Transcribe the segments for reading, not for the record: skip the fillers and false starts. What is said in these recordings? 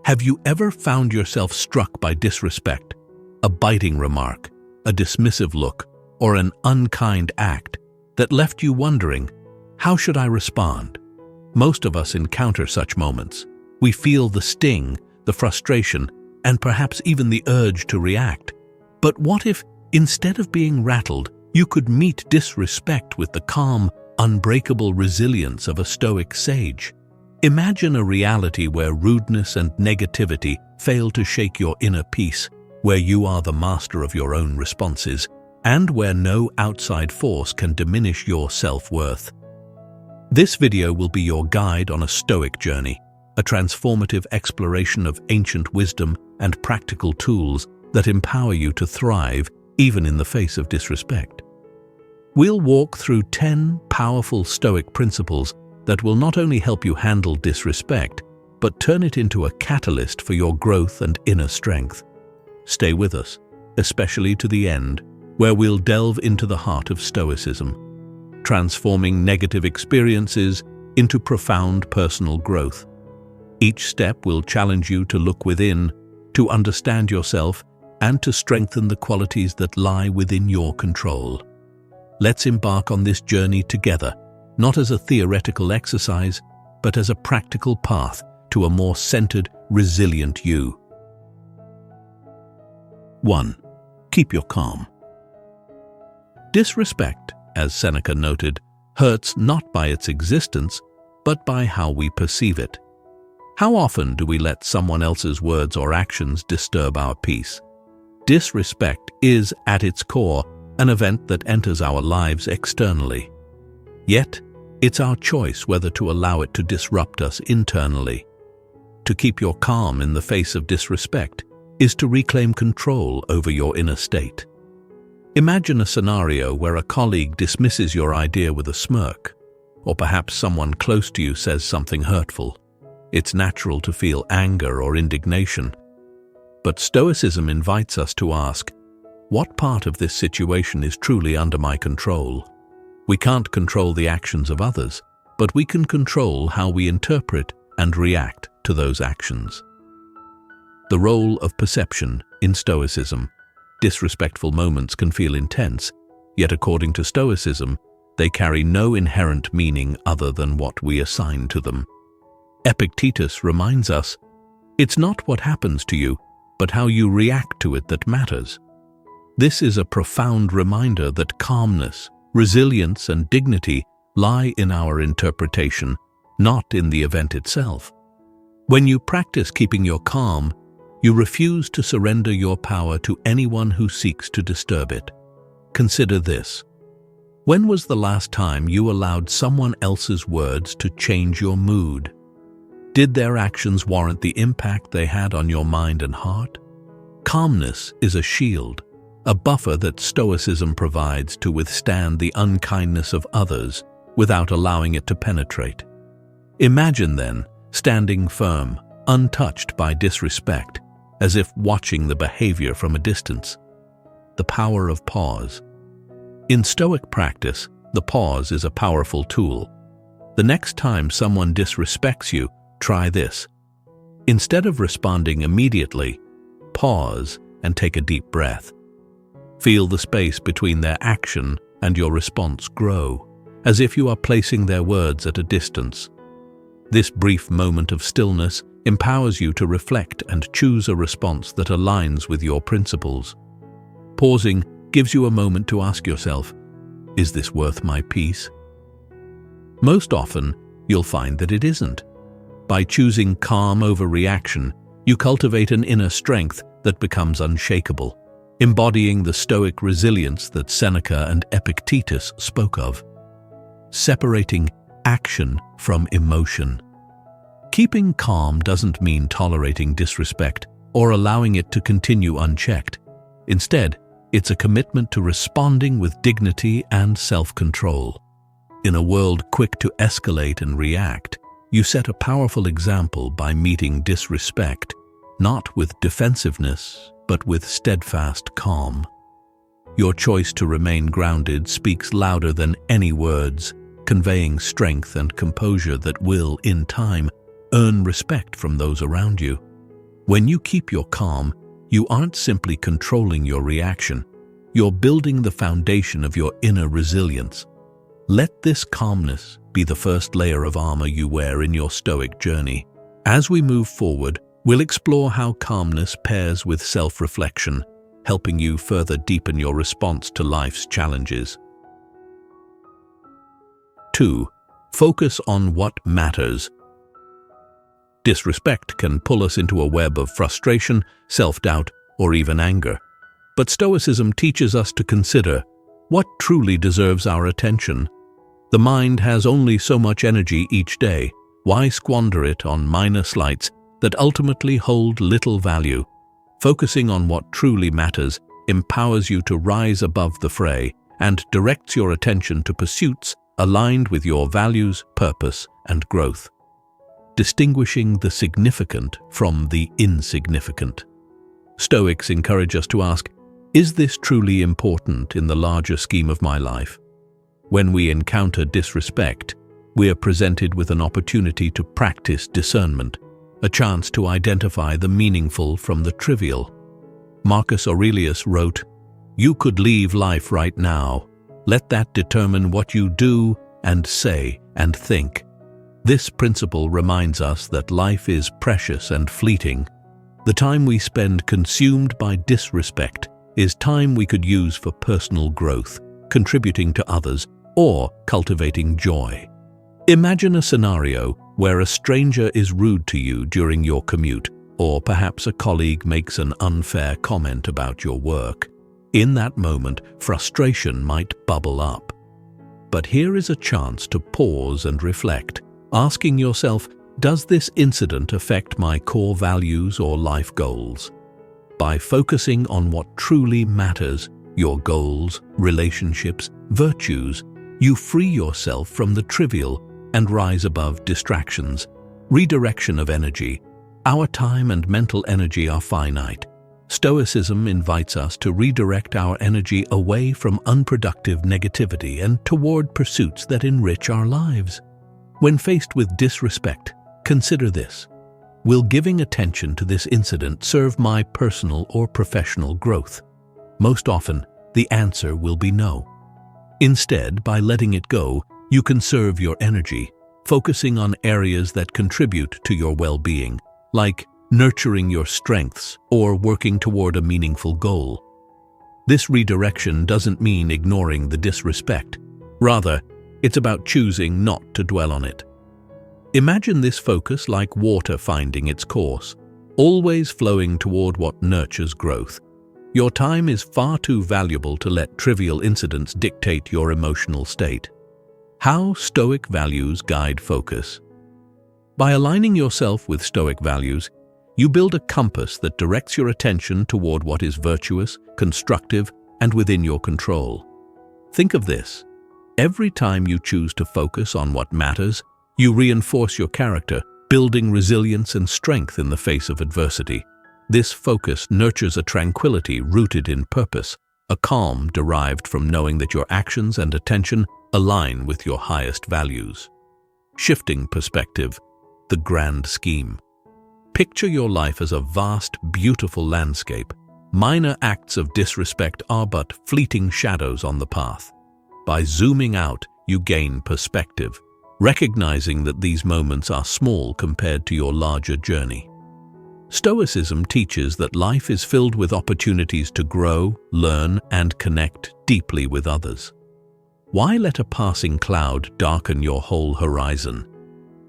Have you ever found yourself struck by disrespect, a biting remark, a dismissive look, or an unkind act that left you wondering, how should I respond? Most of us encounter such moments. We feel the sting, the frustration, and perhaps even the urge to react. But what if, instead of being rattled, you could meet disrespect with the calm, unbreakable resilience of a Stoic sage? Imagine a reality where rudeness and negativity fail to shake your inner peace, where you are the master of your own responses, and where no outside force can diminish your self-worth. This video will be your guide on a Stoic journey, a transformative exploration of ancient wisdom and practical tools that empower you to thrive even in the face of disrespect. We'll walk through 10 powerful Stoic principles that will not only help you handle disrespect, but turn it into a catalyst for your growth and inner strength. Stay with us, especially to the end, where we'll delve into the heart of Stoicism, transforming negative experiences into profound personal growth. Each step will challenge you to look within, to understand yourself, and to strengthen the qualities that lie within your control. Let's embark on this journey together, not as a theoretical exercise, but as a practical path to a more centered, resilient you. 1. Keep your calm. Disrespect, as Seneca noted, hurts not by its existence, but by how we perceive it. How often do we let someone else's words or actions disturb our peace? Disrespect is, at its core, an event that enters our lives externally. Yet, it's our choice whether to allow it to disrupt us internally. To keep your calm in the face of disrespect is to reclaim control over your inner state. Imagine a scenario where a colleague dismisses your idea with a smirk, or perhaps someone close to you says something hurtful. It's natural to feel anger or indignation. But Stoicism invites us to ask, what part of this situation is truly under my control? We can't control the actions of others, but we can control how we interpret and react to those actions. The role of perception in Stoicism. Disrespectful moments can feel intense, yet according to Stoicism, they carry no inherent meaning other than what we assign to them. Epictetus reminds us, it's not what happens to you, but how you react to it that matters. This is a profound reminder that calmness, resilience, and dignity lie in our interpretation, not in the event itself. When you practice keeping your calm, you refuse to surrender your power to anyone who seeks to disturb it. Consider this. When was the last time you allowed someone else's words to change your mood? Did their actions warrant the impact they had on your mind and heart? Calmness is a shield, a buffer that Stoicism provides to withstand the unkindness of others without allowing it to penetrate. Imagine then, standing firm, untouched by disrespect, as if watching the behavior from a distance. The power of pause. In Stoic practice, the pause is a powerful tool. The next time someone disrespects you, try this. Instead of responding immediately, pause and take a deep breath. Feel the space between their action and your response grow, as if you are placing their words at a distance. This brief moment of stillness empowers you to reflect and choose a response that aligns with your principles. Pausing gives you a moment to ask yourself, is this worth my peace? Most often, you'll find that it isn't. By choosing calm over reaction, you cultivate an inner strength that becomes unshakable, embodying the Stoic resilience that Seneca and Epictetus spoke of. Separating action from emotion. Keeping calm doesn't mean tolerating disrespect or allowing it to continue unchecked. Instead, it's a commitment to responding with dignity and self-control. In a world quick to escalate and react, you set a powerful example by meeting disrespect, not with defensiveness, but with steadfast calm. Your choice to remain grounded speaks louder than any words, conveying strength and composure that will, in time, earn respect from those around you. When you keep your calm, you aren't simply controlling your reaction, you're building the foundation of your inner resilience. Let this calmness be the first layer of armor you wear in your Stoic journey. As we move forward, we'll explore how calmness pairs with self-reflection, helping you further deepen your response to life's challenges. 2. Focus on what matters. Disrespect can pull us into a web of frustration, self-doubt, or even anger. But Stoicism teaches us to consider what truly deserves our attention. The mind has only so much energy each day. Why squander it on minor slights that ultimately hold little value? Focusing on what truly matters empowers you to rise above the fray and directs your attention to pursuits aligned with your values, purpose, and growth. Distinguishing the significant from the insignificant. Stoics encourage us to ask, is this truly important in the larger scheme of my life? When we encounter disrespect, we are presented with an opportunity to practice discernment, a chance to identify the meaningful from the trivial. Marcus Aurelius wrote, "You could leave life right now. Let that determine what you do and say and think." This principle reminds us that life is precious and fleeting. The time we spend consumed by disrespect is time we could use for personal growth, contributing to others, or cultivating joy. Imagine a scenario where a stranger is rude to you during your commute, or perhaps a colleague makes an unfair comment about your work. In that moment, frustration might bubble up. But here is a chance to pause and reflect, asking yourself, does this incident affect my core values or life goals? By focusing on what truly matters, your goals, relationships, virtues, you free yourself from the trivial and rise above distractions. Redirection of energy. Our time and mental energy are finite. Stoicism invites us to redirect our energy away from unproductive negativity and toward pursuits that enrich our lives. When faced with disrespect, consider this. Will giving attention to this incident serve my personal or professional growth? Most often, the answer will be no. Instead, by letting it go, you conserve your energy, focusing on areas that contribute to your well-being, like nurturing your strengths or working toward a meaningful goal. This redirection doesn't mean ignoring the disrespect. Rather, it's about choosing not to dwell on it. Imagine this focus like water finding its course, always flowing toward what nurtures growth. Your time is far too valuable to let trivial incidents dictate your emotional state. How Stoic values guide focus. By aligning yourself with Stoic values, you build a compass that directs your attention toward what is virtuous, constructive, and within your control. Think of this. Every time you choose to focus on what matters, you reinforce your character, building resilience and strength in the face of adversity. This focus nurtures a tranquility rooted in purpose, a calm derived from knowing that your actions and attention align with your highest values. Shifting perspective, the grand scheme. Picture your life as a vast, beautiful landscape. Minor acts of disrespect are but fleeting shadows on the path. By zooming out, you gain perspective, recognizing that these moments are small compared to your larger journey. Stoicism teaches that life is filled with opportunities to grow, learn, and connect deeply with others. Why let a passing cloud darken your whole horizon?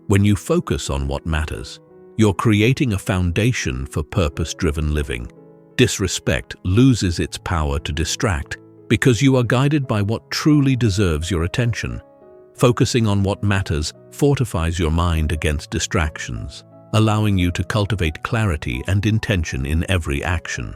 When you focus on what matters, you're creating a foundation for purpose-driven living. Disrespect loses its power to distract because you are guided by what truly deserves your attention. Focusing on what matters fortifies your mind against distractions, allowing you to cultivate clarity and intention in every action.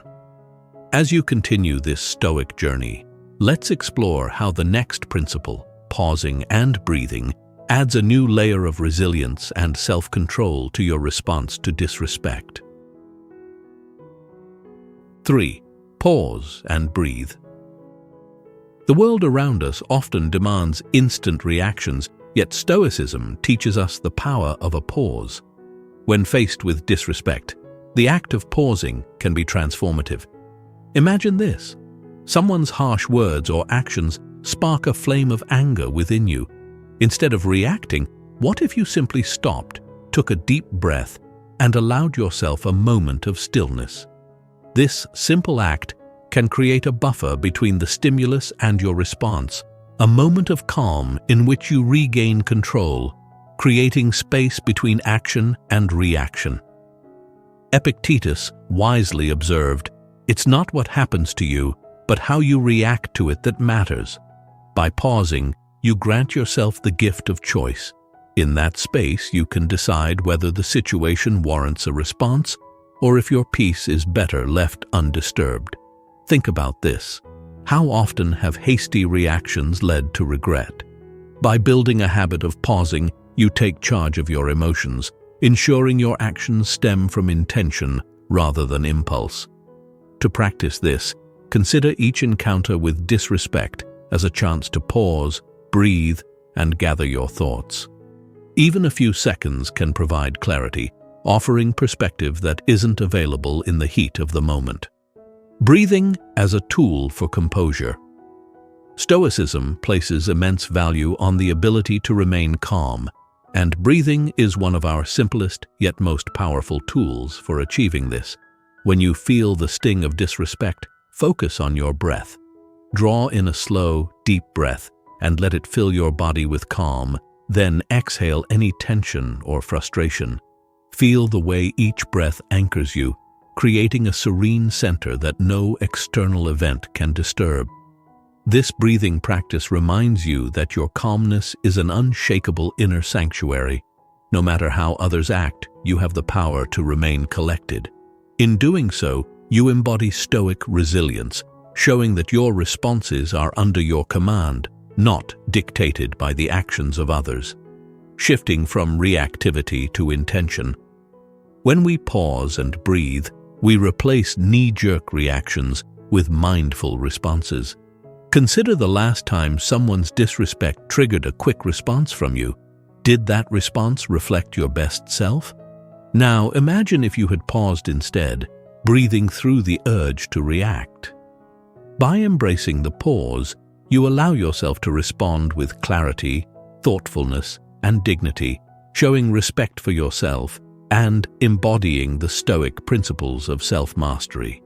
As you continue this Stoic journey, let's explore how the next principle, pausing and breathing, adds a new layer of resilience and self-control to your response to disrespect. 3. Pause and breathe. The world around us often demands instant reactions, yet Stoicism teaches us the power of a pause. When faced with disrespect, The act of pausing can be transformative. Imagine this. Someone's harsh words or actions spark a flame of anger within you. Instead of reacting, what if you simply stopped, took a deep breath, and allowed yourself a moment of stillness? This simple act can create a buffer between the stimulus and your response, a moment of calm in which you regain control, creating space between action and reaction. Epictetus wisely observed, "It's not what happens to you, but how you react to it that matters." By pausing, you grant yourself the gift of choice. In that space, you can decide whether the situation warrants a response or if your peace is better left undisturbed. Think about this. How often have hasty reactions led to regret? By building a habit of pausing, you take charge of your emotions, ensuring your actions stem from intention rather than impulse. To practice this, consider each encounter with disrespect as a chance to pause, breathe, and gather your thoughts. Even a few seconds can provide clarity, offering perspective that isn't available in the heat of the moment. Breathing as a tool for composure. Stoicism places immense value on the ability to remain calm, and breathing is one of our simplest yet most powerful tools for achieving this. When you feel the sting of disrespect, focus on your breath. Draw in a slow, deep breath and let it fill your body with calm. Then exhale any tension or frustration. Feel the way each breath anchors you, creating a serene center that no external event can disturb. This breathing practice reminds you that your calmness is an unshakable inner sanctuary. No matter how others act, you have the power to remain collected. In doing so, you embody Stoic resilience, showing that your responses are under your command, not dictated by the actions of others. Shifting from reactivity to intention. When we pause and breathe, we replace knee-jerk reactions with mindful responses. Consider the last time someone's disrespect triggered a quick response from you. Did that response reflect your best self? Now imagine if you had paused instead, breathing through the urge to react. By embracing the pause, you allow yourself to respond with clarity, thoughtfulness, and dignity, showing respect for yourself and embodying the Stoic principles of self-mastery.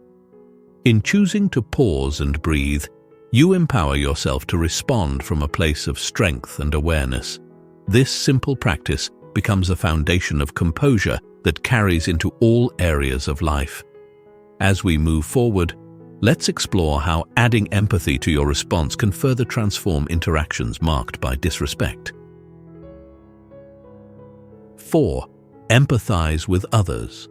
In choosing to pause and breathe, you empower yourself to respond from a place of strength and awareness. This simple practice becomes a foundation of composure that carries into all areas of life. As we move forward, let's explore how adding empathy to your response can further transform interactions marked by disrespect. 4. Empathize with others.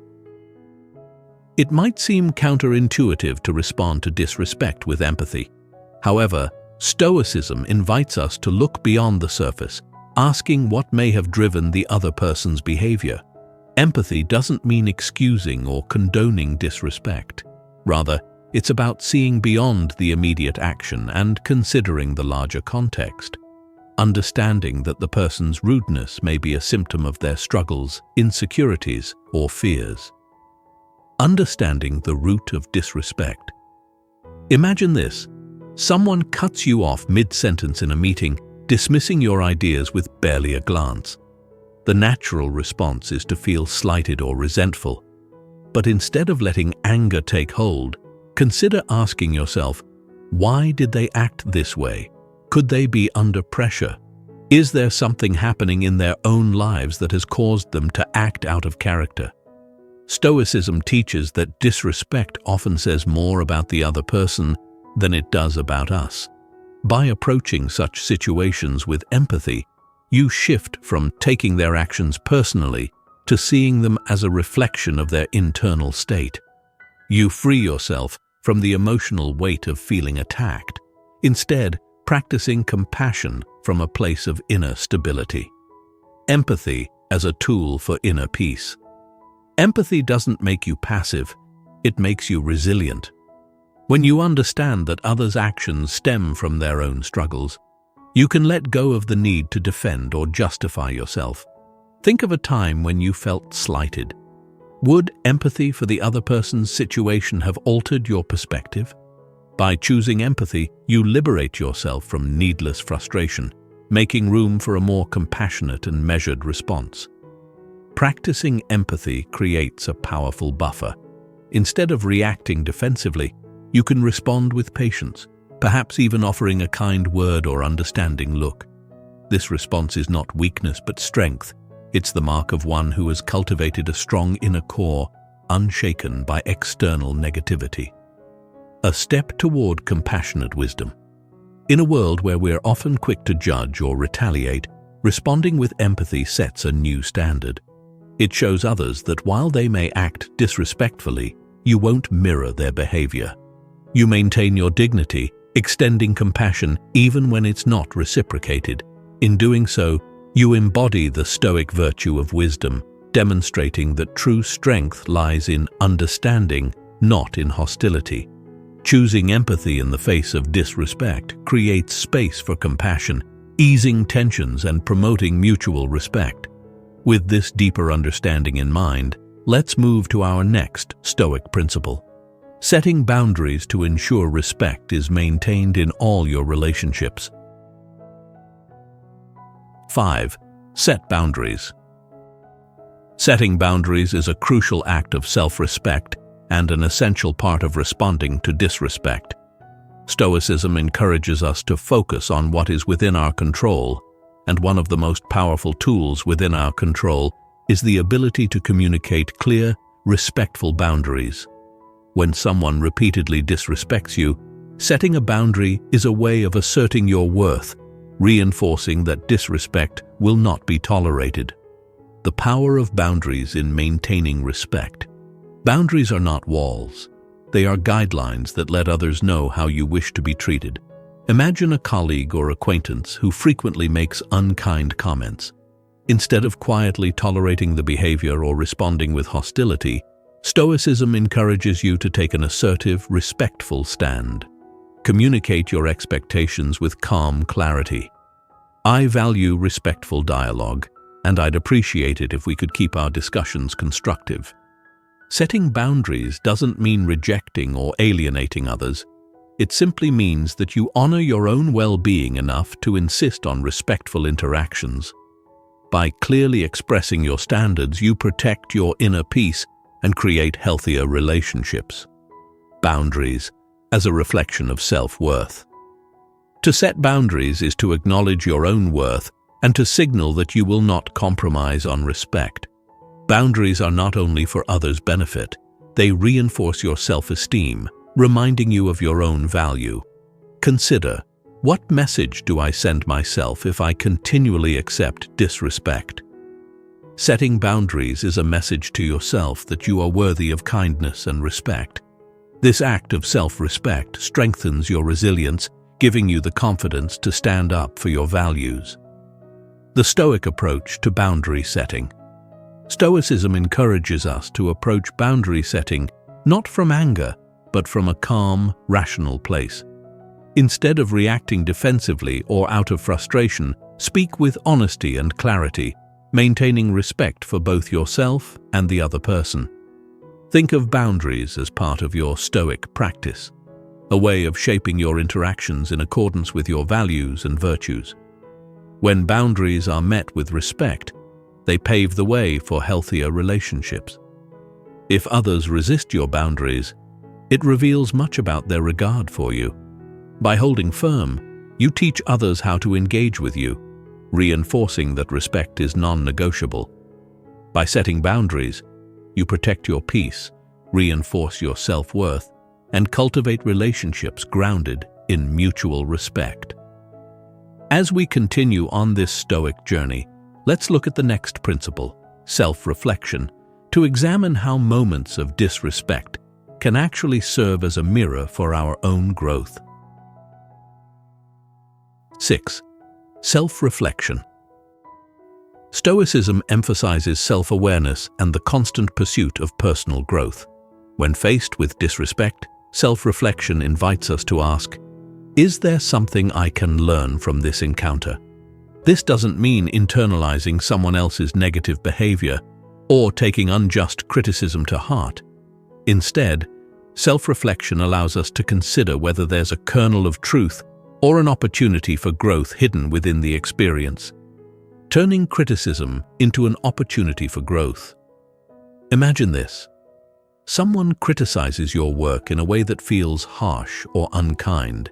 It might seem counterintuitive to respond to disrespect with empathy. However, Stoicism invites us to look beyond the surface, asking what may have driven the other person's behavior. Empathy doesn't mean excusing or condoning disrespect. Rather, it's about seeing beyond the immediate action and considering the larger context. Understanding that the person's rudeness may be a symptom of their struggles, insecurities, or fears. Understanding the root of disrespect. Imagine this. Someone cuts you off mid-sentence in a meeting, dismissing your ideas with barely a glance. The natural response is to feel slighted or resentful. But instead of letting anger take hold, consider asking yourself, why did they act this way? Could they be under pressure? Is there something happening in their own lives that has caused them to act out of character? Stoicism teaches that disrespect often says more about the other person than it does about us. By approaching such situations with empathy, you shift from taking their actions personally to seeing them as a reflection of their internal state. You free yourself from the emotional weight of feeling attacked, instead practicing compassion from a place of inner stability. Empathy as a tool for inner peace. Empathy doesn't make you passive, it makes you resilient. When you understand that others' actions stem from their own struggles, you can let go of the need to defend or justify yourself. Think of a time when you felt slighted. Would empathy for the other person's situation have altered your perspective? By choosing empathy, you liberate yourself from needless frustration, making room for a more compassionate and measured response. Practicing empathy creates a powerful buffer. Instead of reacting defensively, you can respond with patience, perhaps even offering a kind word or understanding look. This response is not weakness but strength. It's the mark of one who has cultivated a strong inner core, unshaken by external negativity. A step toward compassionate wisdom. In a world where we're often quick to judge or retaliate, responding with empathy sets a new standard. It shows others that while they may act disrespectfully, you won't mirror their behavior. You maintain your dignity, extending compassion even when it's not reciprocated. In doing so, you embody the Stoic virtue of wisdom, demonstrating that true strength lies in understanding, not in hostility. Choosing empathy in the face of disrespect creates space for compassion, easing tensions and promoting mutual respect. With this deeper understanding in mind, let's move to our next Stoic principle. Setting boundaries to ensure respect is maintained in all your relationships. 5. Set boundaries. Setting boundaries is a crucial act of self-respect and an essential part of responding to disrespect. Stoicism encourages us to focus on what is within our control, and one of the most powerful tools within our control is the ability to communicate clear, respectful boundaries. When someone repeatedly disrespects you, setting a boundary is a way of asserting your worth, reinforcing that disrespect will not be tolerated. The power of boundaries in maintaining respect. Boundaries are not walls. They are guidelines that let others know how you wish to be treated. Imagine a colleague or acquaintance who frequently makes unkind comments. Instead of quietly tolerating the behavior or responding with hostility, Stoicism encourages you to take an assertive, respectful stand. Communicate your expectations with calm clarity. I value respectful dialogue, and I'd appreciate it if we could keep our discussions constructive. Setting boundaries doesn't mean rejecting or alienating others. It simply means that you honor your own well-being enough to insist on respectful interactions. By clearly expressing your standards, you protect your inner peace and create healthier relationships. Boundaries as a reflection of self-worth. To set boundaries is to acknowledge your own worth and to signal that you will not compromise on respect. Boundaries are not only for others' benefit, they reinforce your self-esteem, reminding you of your own value. Consider, what message do I send myself if I continually accept disrespect? Setting boundaries is a message to yourself that you are worthy of kindness and respect. This act of self-respect strengthens your resilience, giving you the confidence to stand up for your values. The Stoic approach to boundary setting. Stoicism encourages us to approach boundary setting not from anger, but from a calm, rational place. Instead of reacting defensively or out of frustration, speak with honesty and clarity, maintaining respect for both yourself and the other person. Think of boundaries as part of your Stoic practice, a way of shaping your interactions in accordance with your values and virtues. When boundaries are met with respect, they pave the way for healthier relationships. If others resist your boundaries, it reveals much about their regard for you. By holding firm, you teach others how to engage with you, reinforcing that respect is non-negotiable. By setting boundaries, you protect your peace, reinforce your self-worth, and cultivate relationships grounded in mutual respect. As we continue on this Stoic journey, let's look at the next principle, self-reflection, to examine how moments of disrespect can actually serve as a mirror for our own growth. 6. Self-reflection. Stoicism emphasizes self-awareness and the constant pursuit of personal growth. When faced with disrespect, self-reflection invites us to ask, is there something I can learn from this encounter? This doesn't mean internalizing someone else's negative behavior, or taking unjust criticism to heart. Instead, self-reflection allows us to consider whether there's a kernel of truth or an opportunity for growth hidden within the experience, turning criticism into an opportunity for growth. Imagine this. Someone criticizes your work in a way that feels harsh or unkind.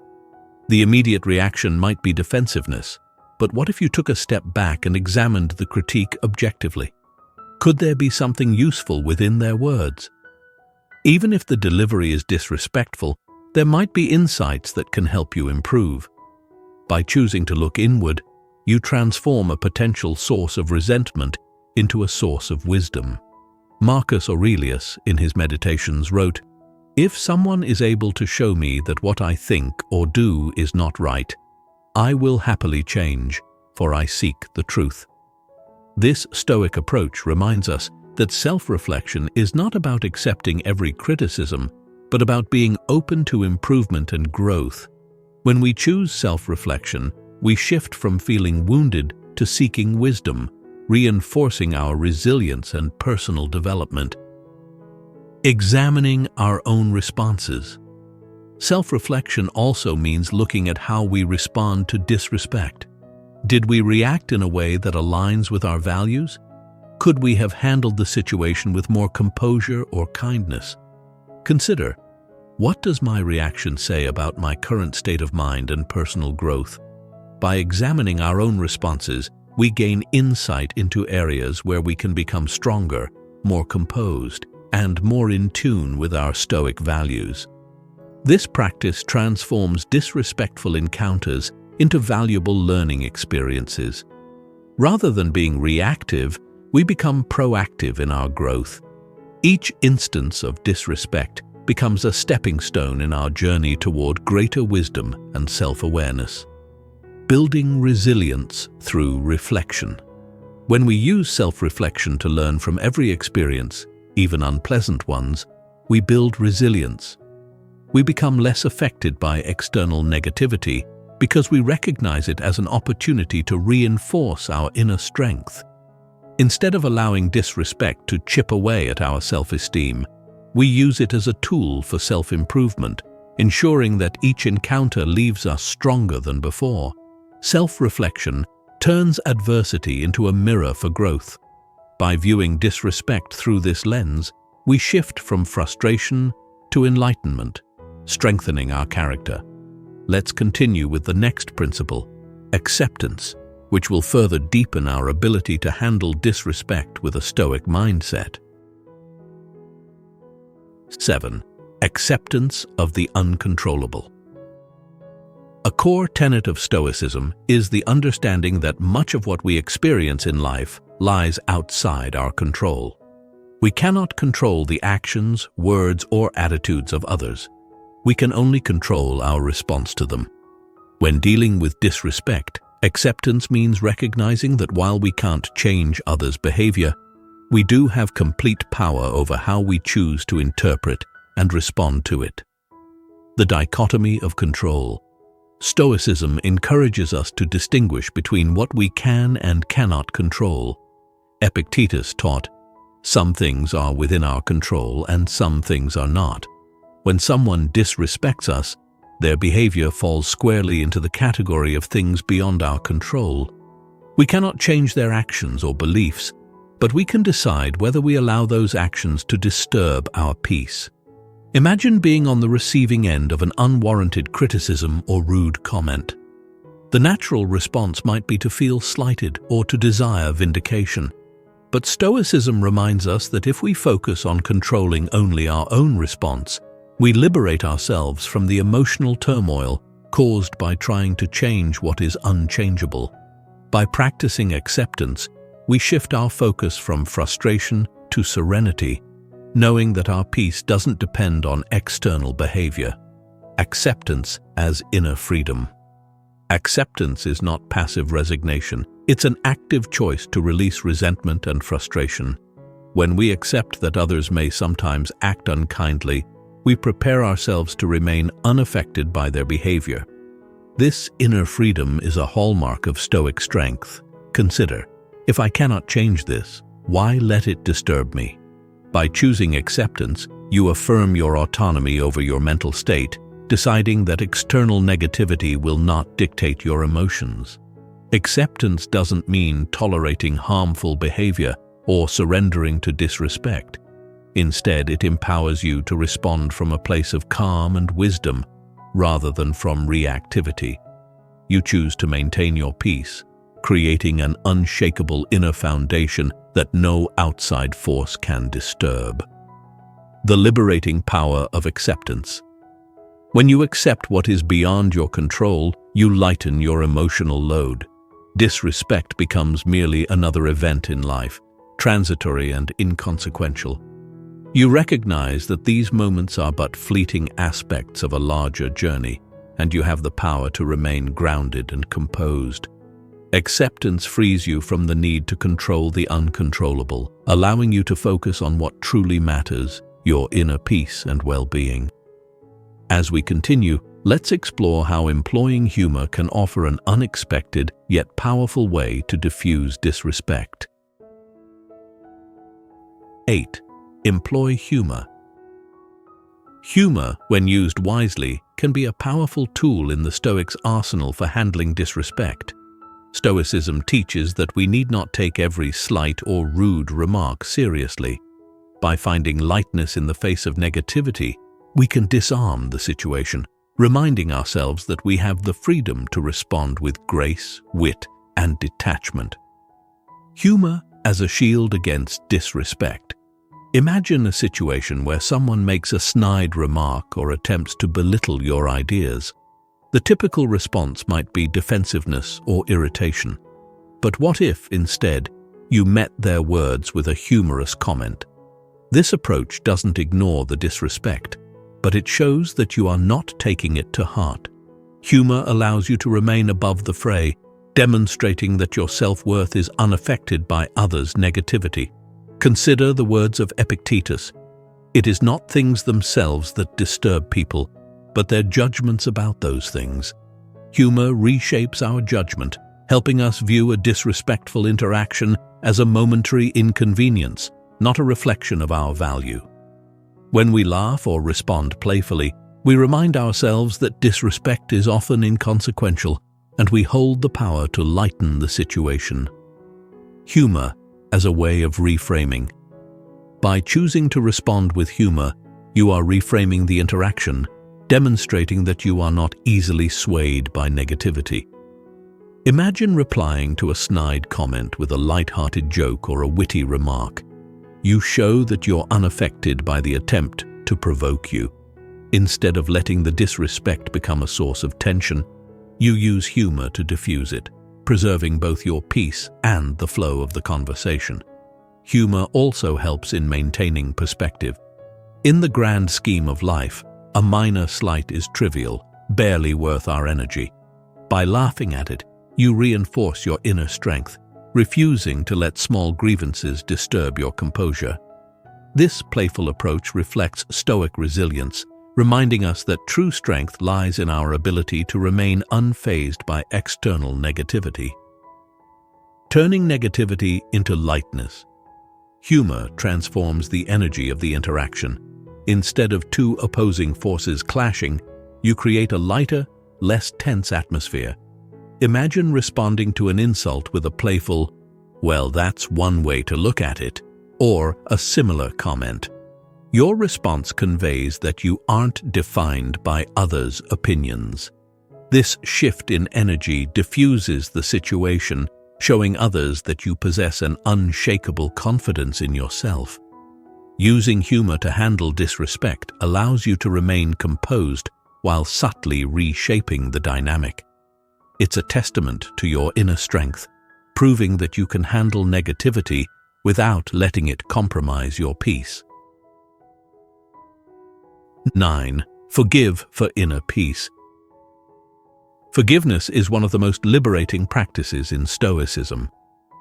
The immediate reaction might be defensiveness, but what if you took a step back and examined the critique objectively? Could there be something useful within their words? Even if the delivery is disrespectful, there might be insights that can help you improve. By choosing to look inward, you transform a potential source of resentment into a source of wisdom. Marcus Aurelius, in his Meditations, wrote, "If someone is able to show me that what I think or do is not right, I will happily change, for I seek the truth." This Stoic approach reminds us that self-reflection is not about accepting every criticism, but about being open to improvement and growth. When we choose self-reflection, we shift from feeling wounded to seeking wisdom, reinforcing our resilience and personal development. Examining our own responses. Self-reflection also means looking at how we respond to disrespect. Did we react in a way that aligns with our values? Could we have handled the situation with more composure or kindness? Consider, what does my reaction say about my current state of mind and personal growth? By examining our own responses, we gain insight into areas where we can become stronger, more composed, and more in tune with our Stoic values. This practice transforms disrespectful encounters into valuable learning experiences. Rather than being reactive, we become proactive in our growth. Each instance of disrespect becomes a stepping stone in our journey toward greater wisdom and self-awareness. Building resilience through reflection. When we use self-reflection to learn from every experience, even unpleasant ones, we build resilience. We become less affected by external negativity because we recognize it as an opportunity to reinforce our inner strength. Instead of allowing disrespect to chip away at our self-esteem, we use it as a tool for self-improvement, ensuring that each encounter leaves us stronger than before. Self-reflection turns adversity into a mirror for growth. By viewing disrespect through this lens, we shift from frustration to enlightenment, strengthening our character. Let's continue with the next principle, acceptance, which will further deepen our ability to handle disrespect with a Stoic mindset. 7. Acceptance of the uncontrollable. A core tenet of Stoicism is the understanding that much of what we experience in life lies outside our control. We cannot control the actions, words, or attitudes of others. We can only control our response to them. When dealing with disrespect, acceptance means recognizing that while we can't change others' behavior, we do have complete power over how we choose to interpret and respond to it. The dichotomy of control. Stoicism encourages us to distinguish between what we can and cannot control. Epictetus taught, "Some things are within our control and some things are not." When someone disrespects us, their behavior falls squarely into the category of things beyond our control. We cannot change their actions or beliefs, but we can decide whether we allow those actions to disturb our peace. Imagine being on the receiving end of an unwarranted criticism or rude comment. The natural response might be to feel slighted or to desire vindication. But Stoicism reminds us that if we focus on controlling only our own response, we liberate ourselves from the emotional turmoil caused by trying to change what is unchangeable. By practicing acceptance, we shift our focus from frustration to serenity, knowing that our peace doesn't depend on external behavior. Acceptance as inner freedom. Acceptance is not passive resignation. It's an active choice to release resentment and frustration. When we accept that others may sometimes act unkindly, we prepare ourselves to remain unaffected by their behavior. This inner freedom is a hallmark of Stoic strength. Consider, if I cannot change this, Why let it disturb me? By choosing acceptance, you affirm your autonomy over your mental state, deciding that external negativity will not dictate your emotions. Acceptance doesn't mean tolerating harmful behavior or surrendering to disrespect. Instead, it empowers you to respond from a place of calm and wisdom rather than from reactivity. You choose to maintain your peace, creating an unshakable inner foundation that no outside force can disturb. The liberating power of acceptance. When you accept what is beyond your control, you lighten your emotional load. Disrespect becomes merely another event in life, transitory and inconsequential. You recognize that these moments are but fleeting aspects of a larger journey, and you have the power to remain grounded and composed. Acceptance frees you from the need to control the uncontrollable, allowing you to focus on what truly matters, your inner peace and well-being. As we continue, let's explore how employing humor can offer an unexpected yet powerful way to diffuse disrespect. 8. Employ humor. Humor, when used wisely, can be a powerful tool in the Stoics' arsenal for handling disrespect. Stoicism teaches that we need not take every slight or rude remark seriously. By finding lightness in the face of negativity, we can disarm the situation, reminding ourselves that we have the freedom to respond with grace, wit, and detachment. Humor as a shield against disrespect. Imagine a situation where someone makes a snide remark or attempts to belittle your ideas. The typical response might be defensiveness or irritation. But what if, instead, you met their words with a humorous comment? This approach doesn't ignore the disrespect, but it shows that you are not taking it to heart. Humor allows you to remain above the fray, demonstrating that your self-worth is unaffected by others' negativity. Consider the words of Epictetus. It is not things themselves that disturb people, but their judgments about those things. Humor reshapes our judgment, helping us view a disrespectful interaction as a momentary inconvenience, not a reflection of our value. When we laugh or respond playfully, we remind ourselves that disrespect is often inconsequential, and we hold the power to lighten the situation. Humor as a way of reframing. By choosing to respond with humor, you are reframing the interaction, demonstrating that you are not easily swayed by negativity. Imagine replying to a snide comment with a light-hearted joke or a witty remark. You show that you're unaffected by the attempt to provoke you. Instead of letting the disrespect become a source of tension, you use humor to diffuse it, preserving both your peace and the flow of the conversation. Humor also helps in maintaining perspective. In the grand scheme of life, a minor slight is trivial, barely worth our energy. By laughing at it, you reinforce your inner strength, refusing to let small grievances disturb your composure. This playful approach reflects Stoic resilience, reminding us that true strength lies in our ability to remain unfazed by external negativity. Turning negativity into lightness. Humor transforms the energy of the interaction. Instead of two opposing forces clashing, you create a lighter, less tense atmosphere. Imagine responding to an insult with a playful, "Well, that's one way to look at it," or a similar comment. Your response conveys that you aren't defined by others' opinions. This shift in energy diffuses the situation, showing others that you possess an unshakable confidence in yourself. Using humor to handle disrespect allows you to remain composed while subtly reshaping the dynamic. It's a testament to your inner strength, proving that you can handle negativity without letting it compromise your peace. 9. Forgive for inner peace. Forgiveness is one of the most liberating practices in Stoicism.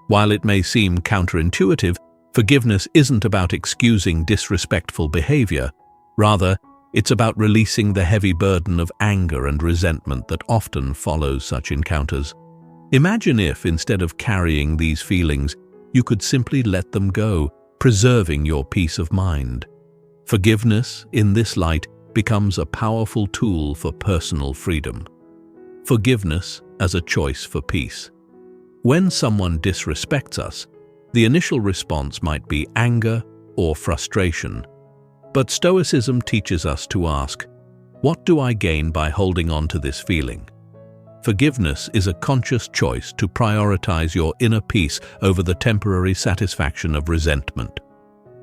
While it may seem counterintuitive, forgiveness isn't about excusing disrespectful behavior. Rather, it's about releasing the heavy burden of anger and resentment that often follows such encounters. Imagine if, instead of carrying these feelings, you could simply let them go, preserving your peace of mind. Forgiveness, in this light, becomes a powerful tool for personal freedom. Forgiveness as a choice for peace. When someone disrespects us, the initial response might be anger or frustration. But Stoicism teaches us to ask, what do I gain by holding on to this feeling? Forgiveness is a conscious choice to prioritize your inner peace over the temporary satisfaction of resentment.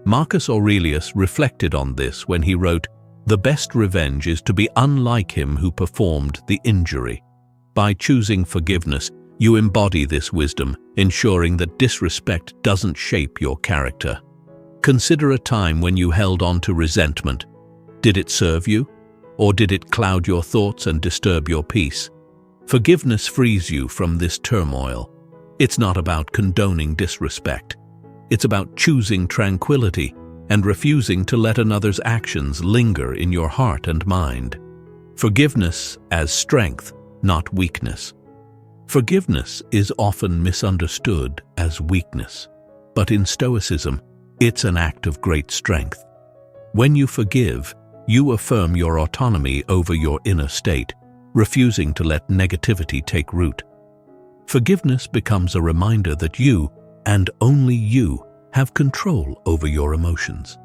Marcus Aurelius reflected on this when he wrote, "The best revenge is to be unlike him who performed the injury." By choosing forgiveness, you embody this wisdom, ensuring that disrespect doesn't shape your character. Consider a time when you held on to resentment. Did it serve you? Or did it cloud your thoughts and disturb your peace? Forgiveness frees you from this turmoil. It's not about condoning disrespect. It's about choosing tranquility and refusing to let another's actions linger in your heart and mind. Forgiveness as strength, not weakness. Forgiveness is often misunderstood as weakness, but in Stoicism, it's an act of great strength. When you forgive, you affirm your autonomy over your inner state, refusing to let negativity take root. Forgiveness becomes a reminder that you, and only you, have control over your emotions.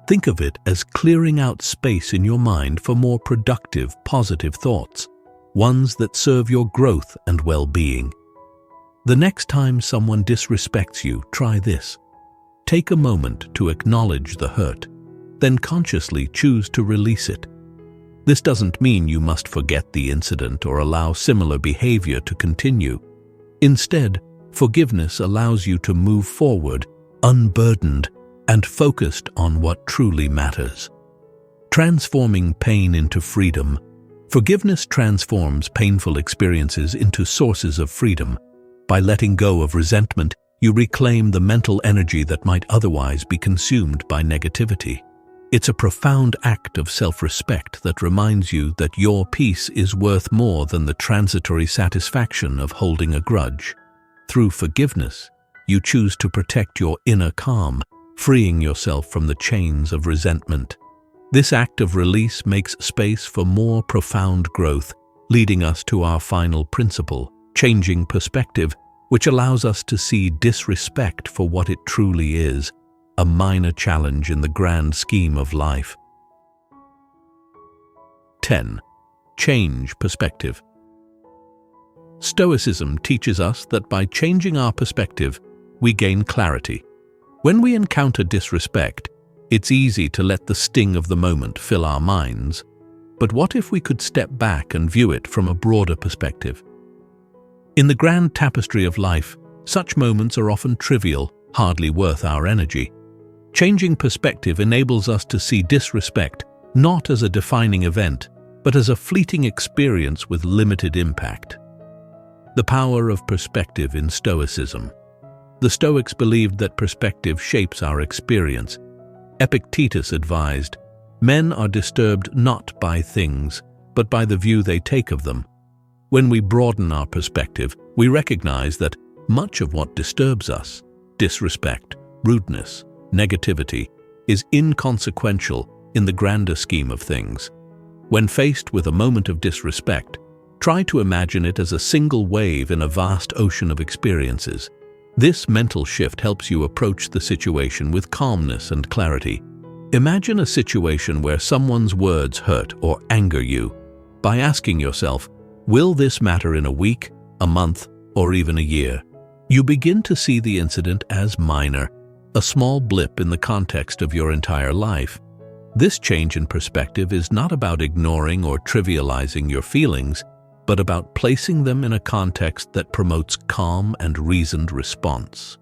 Think of it as clearing out space in your mind for more productive, positive thoughts, ones that serve your growth and well-being. The next time someone disrespects you, try this. Take a moment to acknowledge the hurt, then consciously choose to release it. This doesn't mean you must forget the incident or allow similar behavior to continue. Instead, forgiveness allows you to move forward, unburdened and focused on what truly matters. Transforming pain into freedom. Forgiveness transforms painful experiences into sources of freedom. By letting go of resentment, you reclaim the mental energy that might otherwise be consumed by negativity. It's a profound act of self-respect that reminds you that your peace is worth more than the transitory satisfaction of holding a grudge. Through forgiveness, you choose to protect your inner calm, freeing yourself from the chains of resentment. This act of release makes space for more profound growth, leading us to our final principle, changing perspective, which allows us to see disrespect for what it truly is, a minor challenge in the grand scheme of life. 10. Change perspective. Stoicism teaches us that by changing our perspective, we gain clarity. When we encounter disrespect, it's easy to let the sting of the moment fill our minds. But what if we could step back and view it from a broader perspective? In the grand tapestry of life, such moments are often trivial, hardly worth our energy. Changing perspective enables us to see disrespect not as a defining event, but as a fleeting experience with limited impact. The power of perspective in Stoicism. The Stoics believed that perspective shapes our experience. Epictetus advised, "Men are disturbed not by things, but by the view they take of them." When we broaden our perspective, we recognize that much of what disturbs us, disrespect, rudeness, negativity, is inconsequential in the grander scheme of things. When faced with a moment of disrespect, try to imagine it as a single wave in a vast ocean of experiences. This mental shift helps you approach the situation with calmness and clarity. Imagine a situation where someone's words hurt or anger you. By asking yourself, will this matter in a week, a month, or even a year? You begin to see the incident as minor, a small blip in the context of your entire life. This change in perspective is not about ignoring or trivializing your feelings, but about placing them in a context that promotes calm and reasoned response.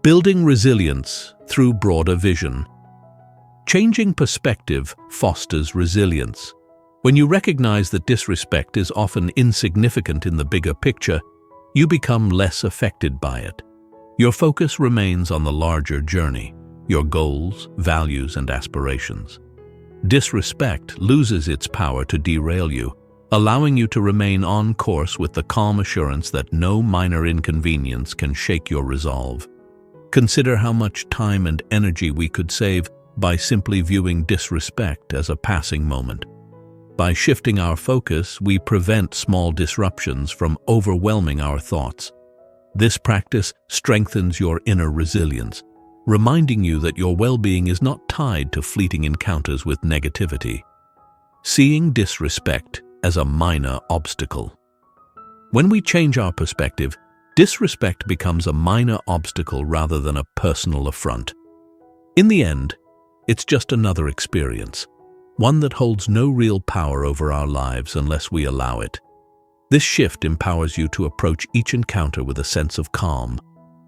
Building resilience through broader vision. Changing perspective fosters resilience. When you recognize that disrespect is often insignificant in the bigger picture, you become less affected by it. Your focus remains on the larger journey, your goals, values, and aspirations. Disrespect loses its power to derail you, allowing you to remain on course with the calm assurance that no minor inconvenience can shake your resolve. Consider how much time and energy we could save by simply viewing disrespect as a passing moment. By shifting our focus, we prevent small disruptions from overwhelming our thoughts. This practice strengthens your inner resilience, reminding you that your well-being is not tied to fleeting encounters with negativity. Seeing disrespect as a minor obstacle. When we change our perspective, disrespect becomes a minor obstacle rather than a personal affront. In the end, it's just another experience, one that holds no real power over our lives unless we allow it. This shift empowers you to approach each encounter with a sense of calm,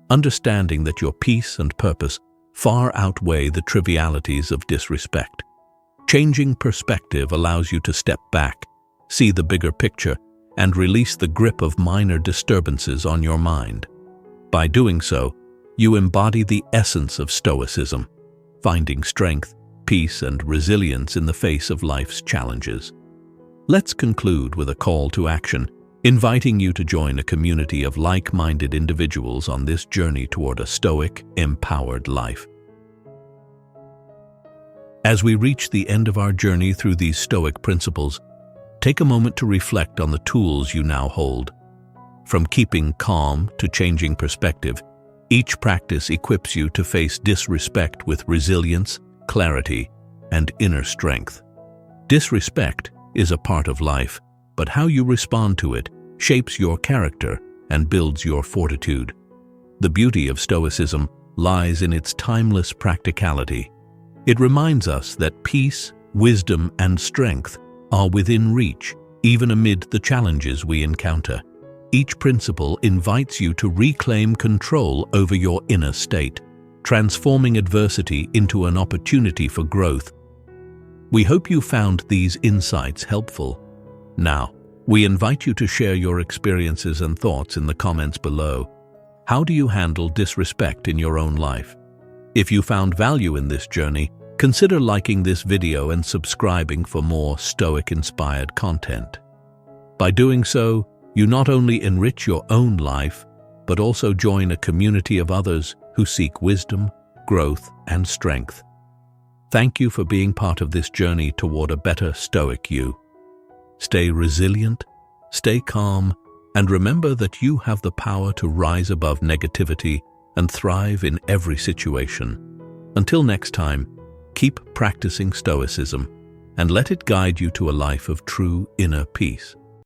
understanding that your peace and purpose far outweigh the trivialities of disrespect. Changing perspective allows you to step back, see the bigger picture, and release the grip of minor disturbances on your mind. By doing so, you embody the essence of Stoicism, finding strength, peace, and resilience in the face of life's challenges. Let's conclude with a call to action, inviting you to join a community of like-minded individuals on this journey toward a Stoic, empowered life. As we reach the end of our journey through these Stoic principles, take a moment to reflect on the tools you now hold. From keeping calm to changing perspective, each practice equips you to face disrespect with resilience, clarity, and inner strength. Disrespect is a part of life, but how you respond to it shapes your character and builds your fortitude. The beauty of Stoicism lies in its timeless practicality. It reminds us that peace, wisdom, and strength are within reach, even amid the challenges we encounter. Each principle invites you to reclaim control over your inner state, transforming adversity into an opportunity for growth. We hope you found these insights helpful. Now, we invite you to share your experiences and thoughts in the comments below. How do you handle disrespect in your own life? If you found value in this journey, consider liking this video and subscribing for more Stoic-inspired content. By doing so, you not only enrich your own life, but also join a community of others who seek wisdom, growth, and strength. Thank you for being part of this journey toward a better Stoic you. Stay resilient, stay calm, and remember that you have the power to rise above negativity and thrive in every situation. Until next time, keep practicing Stoicism and let it guide you to a life of true inner peace.